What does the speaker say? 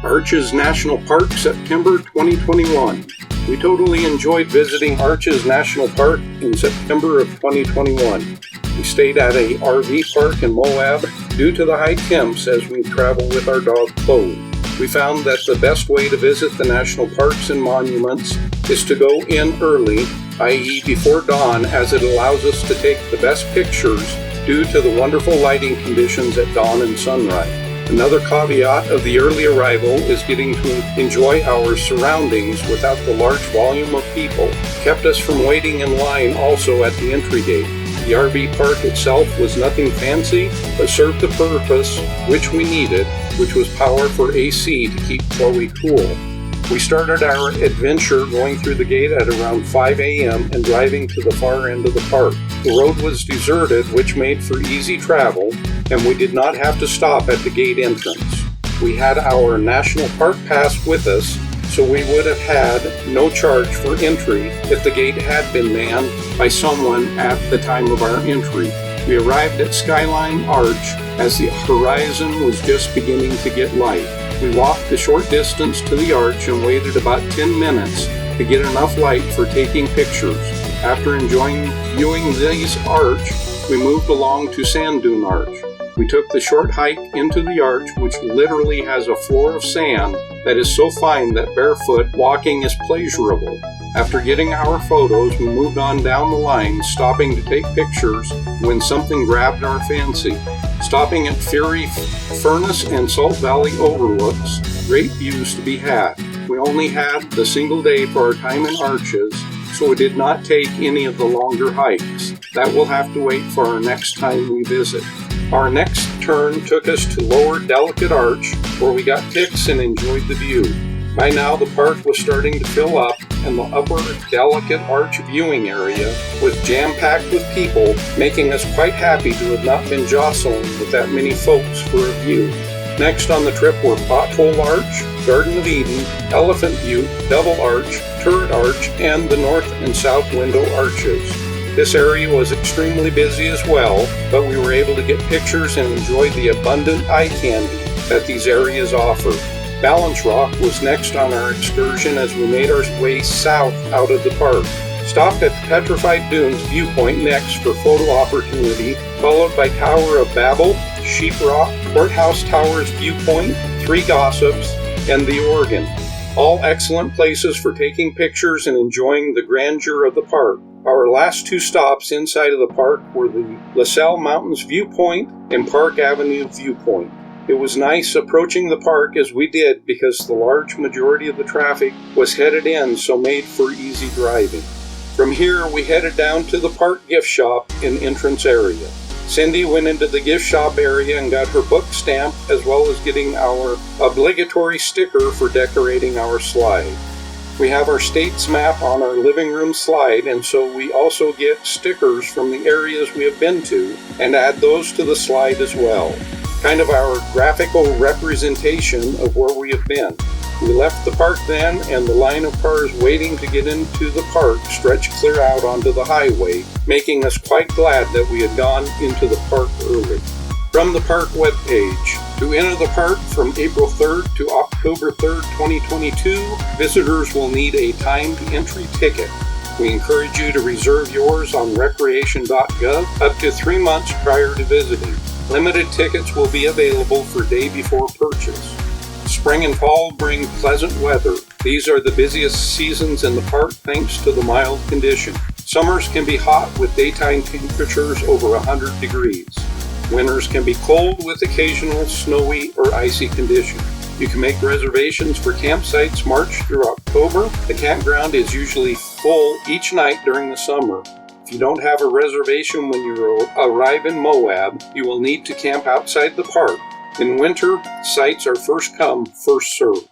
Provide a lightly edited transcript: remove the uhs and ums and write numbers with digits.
Arches National Park, September 2021. We totally enjoyed visiting Arches National Park in September of 2021. We stayed at a RV park in Moab due to the high temps as we travel with our dog Chloe. We found that the best way to visit the national parks and monuments is to go in early, i.e. before dawn, as it allows us to take the best pictures due to the wonderful lighting conditions at dawn and sunrise. Another caveat of the early arrival is getting to enjoy our surroundings without the large volume of people. Kept us from waiting in line also at the entry gate. The RV park itself was nothing fancy, but served the purpose which we needed, which was power for AC to keep Chloe cool. We started our adventure going through the gate at around 5 a.m. and driving to the far end of the park. The road was deserted, which made for easy travel, and we did not have to stop at the gate entrance. We had our National Park Pass with us, so we would have had no charge for entry if the gate had been manned by someone at the time of our entry. We arrived at Skyline Arch as the horizon was just beginning to get light. We walked the short distance to the arch and waited about 10 minutes to get enough light for taking pictures. After enjoying viewing these arch, we moved along to Sand Dune Arch. We took the short hike into the arch, which literally has a floor of sand that is so fine that barefoot walking is pleasurable. After getting our photos, we moved on down the line, stopping to take pictures when something grabbed our fancy. Stopping at Fury Furnace and Salt Valley overlooks, great views to be had. We only had the single day for our time in Arches, so we did not take any of the longer hikes. That will have to wait for our next time we visit. Our next turn took us to Lower Delicate Arch, where we got pics and enjoyed the view. By now the park was starting to fill up, and the Upper Delicate Arch viewing area was jam-packed with people, making us quite happy to have not been jostling with that many folks for a view. Next on the trip were Pothole Arch, Garden of Eden, Elephant View, Double Arch, Turret Arch, and the North and South Window Arches. This area was extremely busy as well, but we were able to get pictures and enjoy the abundant eye candy that these areas offer. Balance Rock was next on our excursion as we made our way south out of the park. Stopped at the Petrified Dunes viewpoint next for photo opportunity, followed by Tower of Babel, Sheep Rock, Courthouse Towers viewpoint, Three Gossips, and the Organ. All excellent places for taking pictures and enjoying the grandeur of the park. Our last two stops inside of the park were the LaSalle Mountains viewpoint and Park Avenue viewpoint. It was nice approaching the park as we did because the large majority of the traffic was headed in, so made for easy driving. From here, we headed down to the park gift shop and entrance area. Cindy went into the gift shop area and got her book stamped, as well as getting our obligatory sticker for decorating our slide. We have our states map on our living room slide, and so we also get stickers from the areas we have been to and add those to the slide as well. Kind of our graphical representation of where we have been. We left the park then, and the line of cars waiting to get into the park stretched clear out onto the highway, making us quite glad that we had gone into the park early. From the park webpage, to enter the park from April 3rd to October 3rd, 2022, visitors will need a timed entry ticket. We encourage you to reserve yours on recreation.gov up to 3 months prior to visiting. Limited tickets will be available for day before purchase. Spring and fall bring pleasant weather. These are the busiest seasons in the park thanks to the mild condition. Summers can be hot with daytime temperatures over 100 degrees. Winters can be cold with occasional snowy or icy conditions. You can make reservations for campsites March through October. The campground is usually full each night during the summer. If you don't have a reservation when you arrive in Moab, you will need to camp outside the park. In winter, sites are first come, first served.